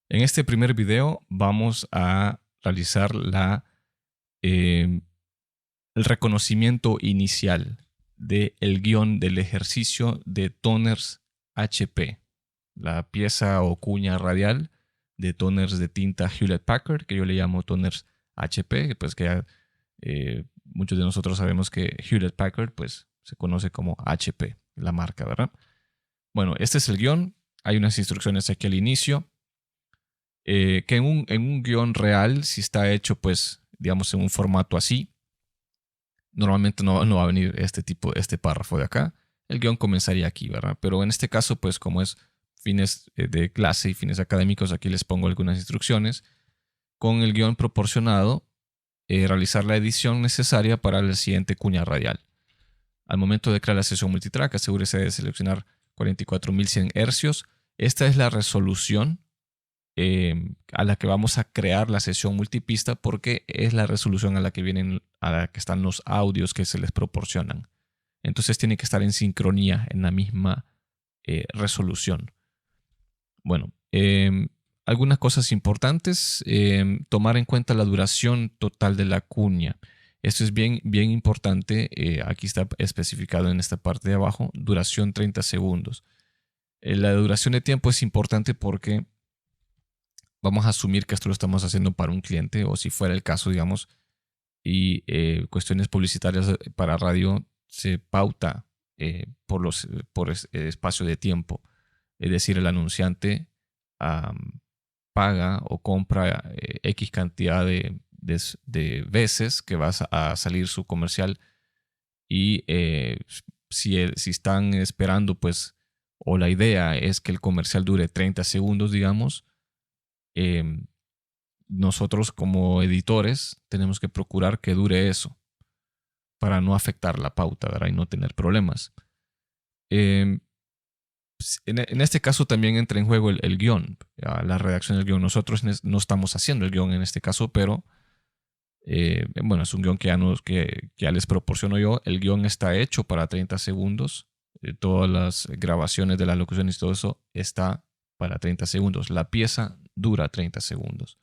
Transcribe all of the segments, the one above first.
En este primer video vamos a realizar el reconocimiento inicial del guión del ejercicio de toners HP, la pieza o cuña radial de toners de tinta Hewlett Packard, que yo le llamo toners HP, pues que muchos de nosotros sabemos que Hewlett Packard pues, se conoce como HP, la marca, ¿verdad? Bueno, este es el guión. Hay unas instrucciones aquí al inicio. Que en un guión real, si está hecho, pues, digamos, en un formato así, normalmente no va a venir este párrafo de acá. El guión comenzaría aquí, ¿verdad? Pero en este caso, pues, como es fines de clase y fines académicos, aquí les pongo algunas instrucciones. Con el guión proporcionado, realizar la edición necesaria para la siguiente cuña radial. Al momento de crear la sesión multitrack, asegúrese de seleccionar 44.100 hercios. Esta es la resolución a la que vamos a crear la sesión multipista, porque es la resolución a la que están los audios que se les proporcionan. Entonces tiene que estar en sincronía, en la misma resolución. Bueno, algunas cosas importantes. Tomar en cuenta la duración total de la cuña. Esto es bien importante. Aquí está especificado en esta parte de abajo. Duración 30 segundos. La duración de tiempo es importante porque vamos a asumir que esto lo estamos haciendo para un cliente, o si fuera el caso, digamos, y cuestiones publicitarias para radio se pauta por espacio de tiempo. Es decir, el anunciante paga o compra X cantidad de veces que va a salir su comercial, y si están esperando, pues, o la idea es que el comercial dure 30 segundos, digamos, nosotros como editores tenemos que procurar que dure eso para no afectar la pauta, ¿verdad? Y no tener problemas. En este caso también entra en juego el guión, la redacción del guión. Nosotros no estamos haciendo el guión en este caso, pero bueno, es un guión que ya les proporciono yo. El guión está hecho para 30 segundos. Todas las grabaciones de las locuciones y todo eso está para 30 segundos. La pieza dura 30 segundos.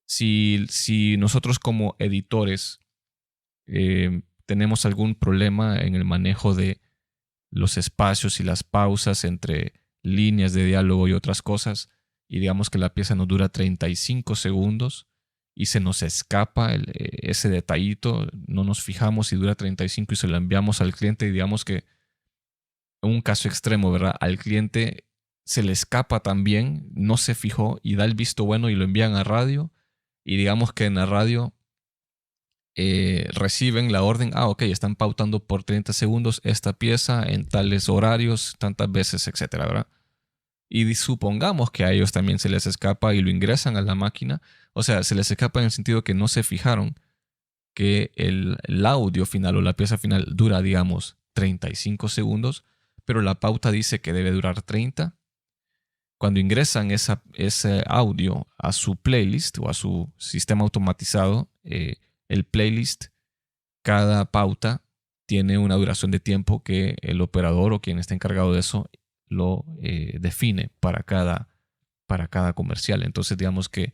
Si nosotros como editores tenemos algún problema en el manejo de los espacios y las pausas entre líneas de diálogo y otras cosas, y digamos que la pieza nos dura 35 segundos y se nos escapa ese detallito, no nos fijamos si dura 35 y se lo enviamos al cliente, y digamos que en un caso extremo, ¿verdad? Al cliente se le escapa también, no se fijó y da el visto bueno y lo envían a radio, y digamos que en la radio reciben la orden, ok, están pautando por 30 segundos esta pieza en tales horarios, tantas veces, etcétera, ¿verdad? Y supongamos que a ellos también se les escapa y lo ingresan a la máquina. O sea, se les escapa en el sentido que no se fijaron que el audio final o la pieza final dura, digamos, 35 segundos, pero la pauta dice que debe durar 30. Cuando ingresan ese audio a su playlist o a su sistema automatizado, el playlist, cada pauta tiene una duración de tiempo que el operador o quien está encargado de eso lo define para cada comercial. Entonces, digamos que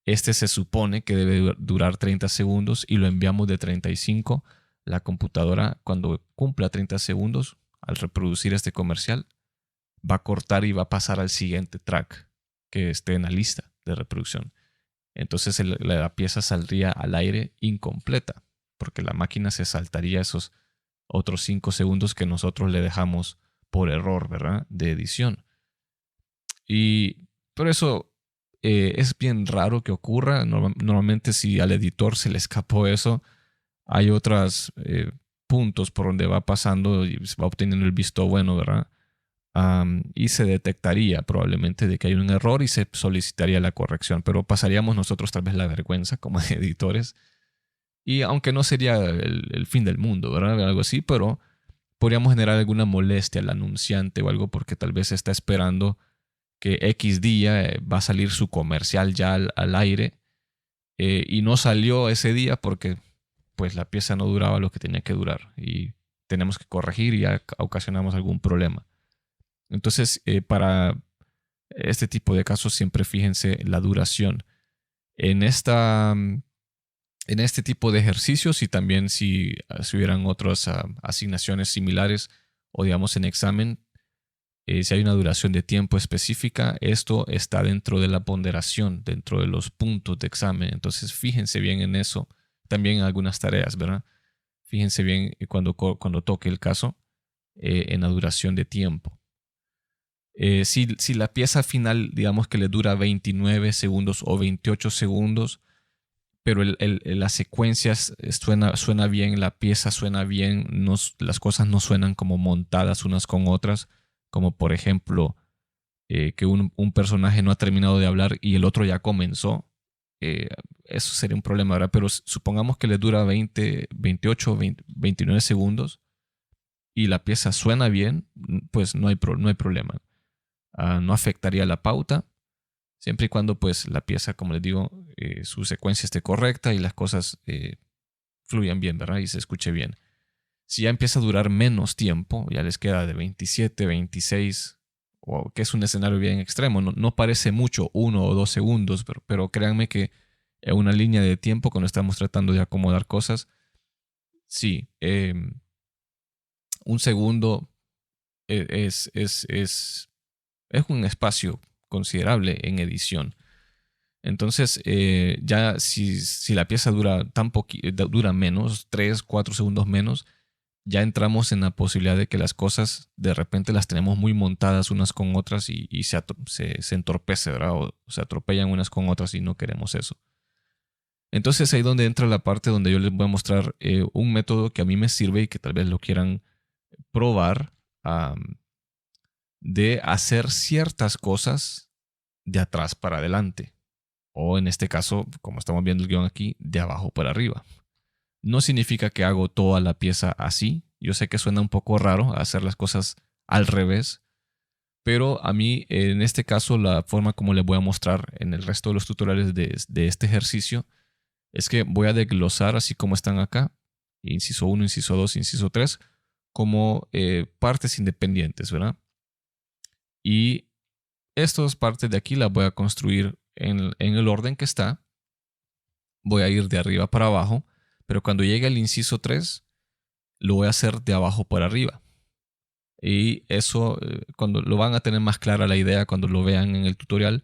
este se supone que debe durar 30 segundos y lo enviamos de 35. La computadora, cuando cumpla 30 segundos, al reproducir este comercial, va a cortar y va a pasar al siguiente track que esté en la lista de reproducción. Entonces la pieza saldría al aire incompleta, porque la máquina se saltaría esos otros 5 segundos que nosotros le dejamos por error, ¿verdad? De edición. Y por eso es bien raro que ocurra. Normalmente, si al editor se le escapó eso, hay otros puntos por donde va pasando y se va obteniendo el visto bueno, ¿verdad? Y se detectaría probablemente de que hay un error y se solicitaría la corrección, pero pasaríamos nosotros tal vez la vergüenza como editores, y aunque no sería el fin del mundo, ¿verdad? Algo así, pero podríamos generar alguna molestia al anunciante o algo, porque tal vez está esperando que X día va a salir su comercial ya al aire, y no salió ese día porque pues la pieza no duraba lo que tenía que durar y tenemos que corregir y ya ocasionamos algún problema. Entonces, para Este tipo de casos siempre fíjense la duración. En este tipo de ejercicios y también si hubieran otras asignaciones similares o digamos en examen, si hay una duración de tiempo específica, esto está dentro de la ponderación, dentro de los puntos de examen. Entonces fíjense bien en eso. También en algunas tareas, ¿verdad? Fíjense bien cuando toque el caso en la duración de tiempo. Si la pieza final, digamos que le dura 29 segundos o 28 segundos, pero las secuencias suena bien, la pieza suena bien, las cosas no suenan como montadas unas con otras, como por ejemplo que un personaje no ha terminado de hablar y el otro ya comenzó. Eso sería un problema, ¿verdad? Pero supongamos que le dura 20, 28, 20, 29 segundos y la pieza suena bien, pues no hay problema. No afectaría la pauta, siempre y cuando pues la pieza, como les digo, su secuencia esté correcta y las cosas fluyan bien, ¿verdad? Y se escuche bien. Si ya empieza a durar menos tiempo, ya les queda de 27, 26, o que es un escenario bien extremo, no parece mucho, 1 o 2 segundos, pero créanme que en una línea de tiempo, cuando estamos tratando de acomodar cosas, sí, un segundo es un espacio considerable en edición. Entonces, ya si la pieza dura menos, 3, 4 segundos menos, ya entramos en la posibilidad de que las cosas de repente las tenemos muy montadas unas con otras y se entorpece, ¿verdad? O se atropellan unas con otras y no queremos eso. Entonces ahí donde entra la parte donde yo les voy a mostrar un método que a mí me sirve y que tal vez lo quieran probar, de hacer ciertas cosas de atrás para adelante. O en este caso, como estamos viendo el guión aquí, de abajo para arriba. No significa que hago toda la pieza así. Yo sé que suena un poco raro hacer las cosas al revés, pero a mí en este caso la forma como les voy a mostrar en el resto de los tutoriales de este ejercicio es que voy a desglosar así como están acá, inciso 1, inciso 2, inciso 3, como partes independientes, ¿verdad? Y estas partes de aquí las voy a construir en el orden que está. Voy a ir de arriba para abajo, pero cuando llegue al inciso 3, lo voy a hacer de abajo para arriba. Y eso, cuando lo van a tener más clara la idea cuando lo vean en el tutorial,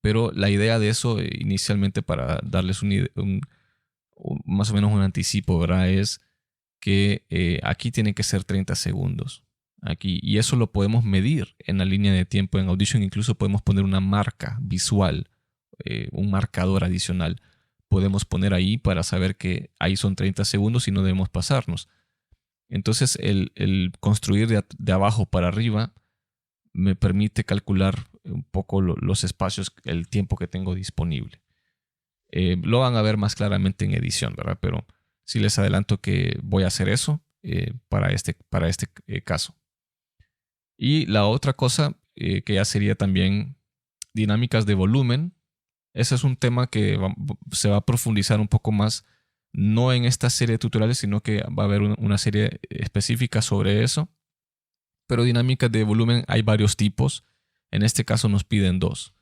pero la idea de eso, inicialmente para darles más o menos un anticipo, ¿verdad? Es que aquí tiene que ser 30 segundos. Aquí, y eso lo podemos medir en la línea de tiempo en Audition. Incluso podemos poner una marca visual, un marcador adicional. Podemos poner ahí para saber que ahí son 30 segundos y no debemos pasarnos. Entonces el construir de abajo para arriba me permite calcular un poco los espacios, el tiempo que tengo disponible. Lo van a ver más claramente en edición, ¿verdad? Pero sí les adelanto que voy a hacer eso para este caso. Y la otra cosa que ya sería también dinámicas de volumen. Ese es un tema que se va a profundizar un poco más, no en esta serie de tutoriales, sino que va a haber una serie específica sobre eso. Pero dinámicas de volumen hay varios tipos. En este caso nos piden dos.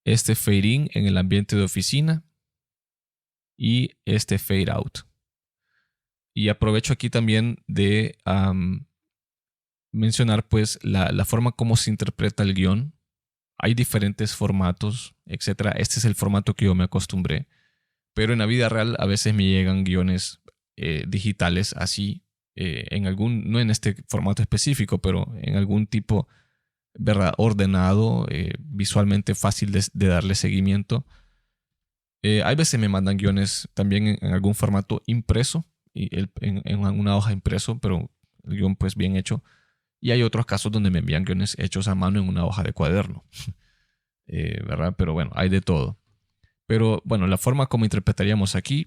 Este fade in en el ambiente de oficina y este fade out. Y aprovecho aquí también de mencionar pues la forma como se interpreta el guión. Hay diferentes formatos, etc. Este es el formato que yo me acostumbré. Pero en la vida real a veces me llegan guiones digitales así, no en este formato específico, pero en algún tipo, ¿verdad? Ordenado, visualmente fácil de darle seguimiento. Hay veces me mandan guiones también en algún formato impreso, en una hoja impreso, pero el guión pues bien hecho. Y hay otros casos donde me envían guiones hechos a mano en una hoja de cuaderno, ¿verdad? Pero bueno, hay de todo. Pero bueno, la forma como interpretaríamos aquí,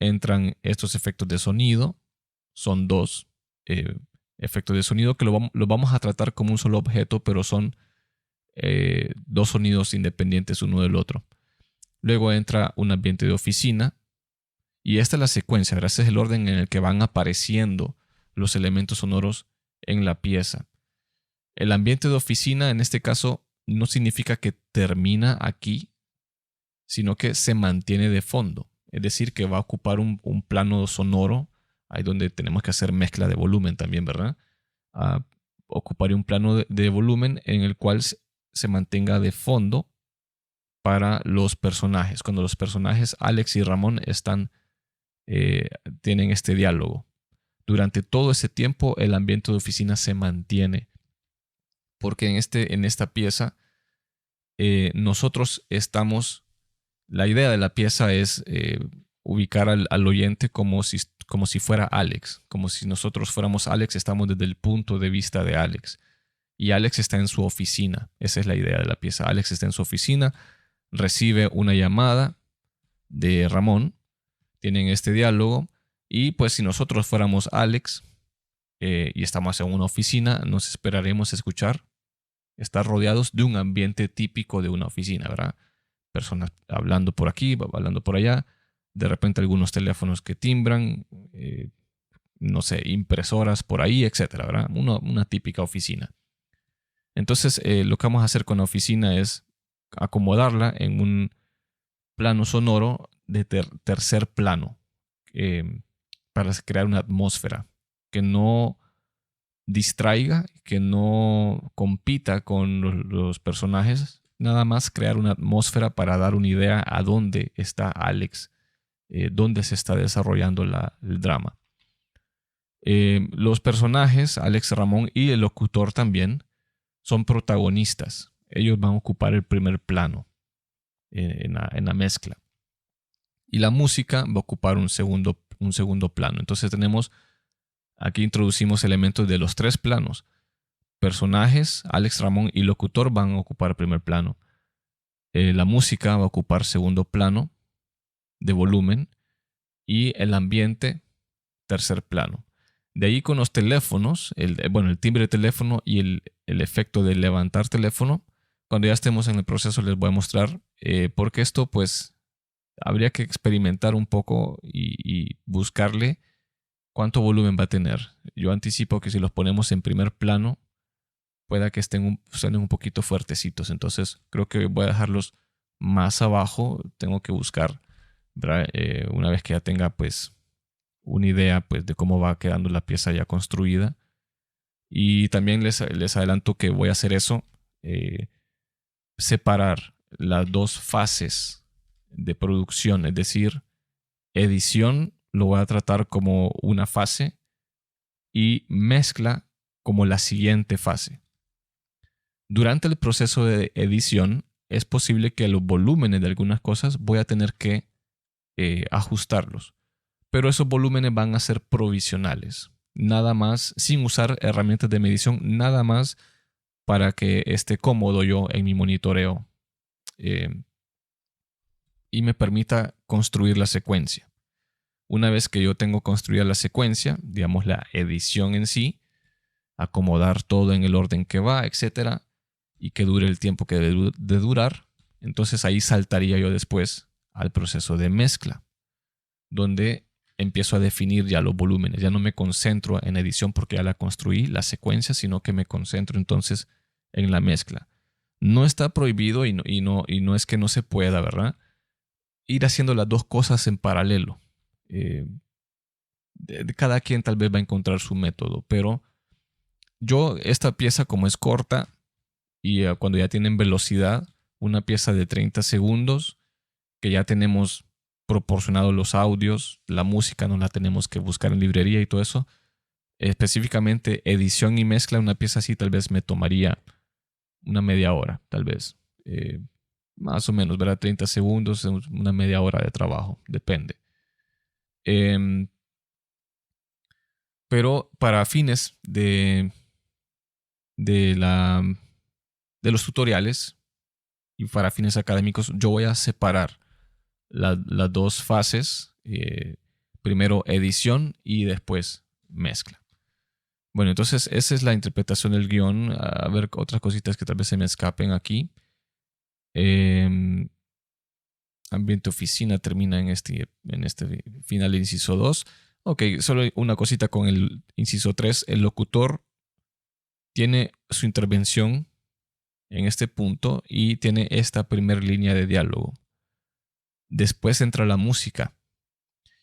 entran estos efectos de sonido. Son dos efectos de sonido que lo vamos a tratar como un solo objeto, pero son dos sonidos independientes uno del otro. Luego entra un ambiente de oficina. Y esta es la secuencia, ¿verdad? Este es el orden en el que van apareciendo los elementos sonoros en la pieza. El ambiente de oficina, en este caso, no significa que termina aquí, sino que se mantiene de fondo. Es decir, que va a ocupar un plano sonoro, ahí donde tenemos que hacer mezcla de volumen también, ¿verdad? Ocuparía un plano de volumen en el cual se mantenga de fondo para los personajes. Cuando los personajes Alex y Ramón tienen este diálogo. Durante todo ese tiempo el ambiente de oficina se mantiene. Porque en esta pieza nosotros estamos... La idea de la pieza es ubicar al oyente como si fuera Alex. Como si nosotros fuéramos Alex, estamos desde el punto de vista de Alex. Y Alex está en su oficina. Esa es la idea de la pieza. Alex está en su oficina, recibe una llamada de Ramón, tienen este diálogo, y pues si nosotros fuéramos Alex y estamos en una oficina, nos esperaremos escuchar, estar rodeados de un ambiente típico de una oficina, ¿verdad? Personas hablando por aquí, hablando por allá, de repente algunos teléfonos que timbran, no sé, impresoras por ahí, etcétera, ¿verdad? Una típica oficina. Entonces, lo que vamos a hacer con la oficina es acomodarla en un plano sonoro de tercer plano para crear una atmósfera que no distraiga, que no compita con los personajes, nada más crear una atmósfera para dar una idea a dónde está Alex, dónde se está desarrollando el drama. Los personajes, Alex, Ramón y el locutor también, son protagonistas. Ellos van a ocupar el primer plano en la mezcla. Y la música va a ocupar un segundo plano. Entonces aquí introducimos elementos de los tres planos. Personajes, Alex, Ramón y locutor van a ocupar primer plano. La música va a ocupar segundo plano de volumen y el ambiente tercer plano. De ahí con los teléfonos, el timbre de teléfono y el efecto de levantar teléfono, cuando ya estemos en el proceso les voy a mostrar, porque esto pues habría que experimentar un poco y buscarle cuánto volumen va a tener. Yo anticipo que si los ponemos en primer plano, pueda que suenen un poquito fuertecitos. Entonces creo que voy a dejarlos más abajo. Tengo que buscar, ¿verdad? Una vez que ya tenga pues una idea pues de cómo va quedando la pieza ya construida. Y también les adelanto que voy a hacer eso, separar las dos fases de producción, es decir, edición lo voy a tratar como una fase y mezcla como la siguiente fase. Durante el proceso de edición es posible que los volúmenes de algunas cosas voy a tener que ajustarlos, pero esos volúmenes van a ser provisionales, nada más, sin usar herramientas de medición, nada más para que esté cómodo yo en mi monitoreo y me permita construir la secuencia. Una vez que yo tengo construida la secuencia, digamos la edición en sí, acomodar todo en el orden que va, etcétera, y que dure el tiempo que debe de durar, entonces ahí saltaría yo después al proceso de mezcla, donde empiezo a definir ya los volúmenes. Ya no me concentro en edición porque ya la construí, la secuencia, sino que me concentro entonces en la mezcla. No está prohibido y no es que no se pueda, ¿verdad? Ir haciendo las dos cosas en paralelo. Cada quien tal vez va a encontrar su método, pero yo esta pieza como es corta y cuando ya tienen velocidad, una pieza de 30 segundos, que ya tenemos proporcionado los audios, la música no la tenemos que buscar en librería y todo eso. Específicamente edición y mezcla, una pieza así tal vez me tomaría una media hora, tal vez. Más o menos, ¿verdad? 30 segundos, una media hora de trabajo, depende. Pero para fines de los tutoriales y para fines académicos, yo voy a separar las dos fases, primero edición y después mezcla. Bueno, entonces esa es la interpretación del guión. A ver otras cositas que tal vez se me escapen aquí. Ambiente oficina termina en este final del inciso 2. Ok, solo una cosita con el inciso 3. El locutor tiene su intervención en este punto y tiene esta primera línea de diálogo. Después entra la música.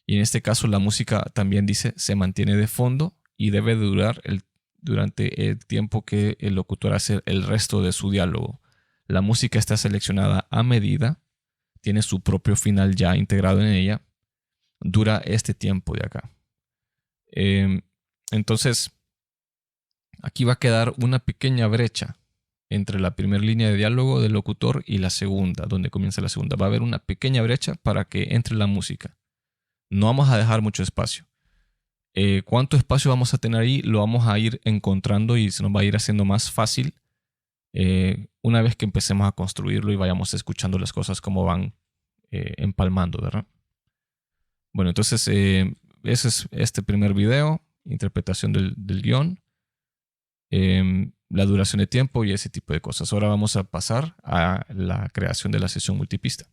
Y en este caso la música también dice se mantiene de fondo y debe durar durante el tiempo que el locutor hace el resto de su diálogo. La música está seleccionada a medida, tiene su propio final ya integrado en ella, dura este tiempo de acá. Entonces, aquí va a quedar una pequeña brecha entre la primera línea de diálogo del locutor y la segunda, donde comienza la segunda. Va a haber una pequeña brecha para que entre la música. No vamos a dejar mucho espacio. ¿Cuánto espacio vamos a tener ahí? Lo vamos a ir encontrando y se nos va a ir haciendo más fácil una vez que empecemos a construirlo y vayamos escuchando las cosas como van empalmando, ¿verdad? Bueno, entonces ese es este primer video, interpretación del guión, la duración de tiempo y ese tipo de cosas. Ahora vamos a pasar a la creación de la sesión multipista.